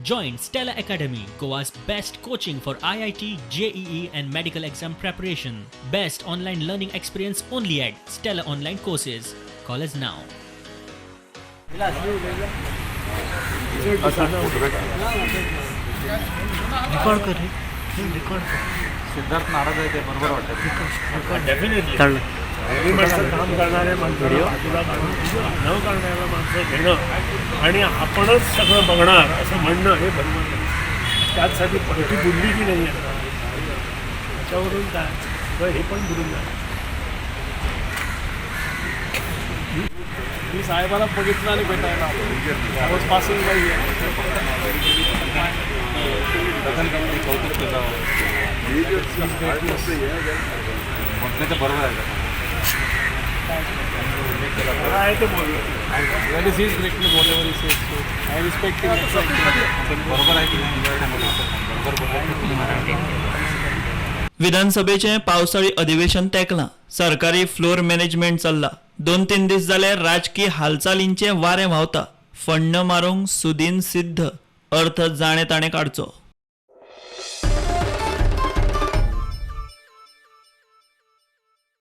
Join Stella Academy, Goa's best coaching for IIT, JEE and medical exam preparation. Best online learning experience only at Stella Online Courses. Call us now. Record कर record Siddharth नाराज आहे ते बरोबर वाटतं. Definitely काम करणारे माणसं तुला न करणाऱ्या माणसं घेणं आणि आपणच सगळं बघणार असं म्हणणं हे बरोबर नाही. त्याचसाठी पलटी बुडली की नाही आहे त्याच्यावरून काय तर हे पण बुडून जाणार. मी साहेबाला बघितलं आणि भेटायला रोज पासिंग नाही कौतुक केलं म्हटलं तर बरोबर आहे आहे ते बोललो आय रिस्पेक्ट बरोबर आहे की बरोबर. विधानसभेचे पावसाळी अधिवेशन तेंकलां. सरकारी फ्लोर मॅनेजमेंट चल्ला. 2-3 दीस जाले राजकीय हालचालींचे वारे व्हांवता. फंड मारूंक सुदीन सिद्ध. अर्थ जाणे ताणे काडचो.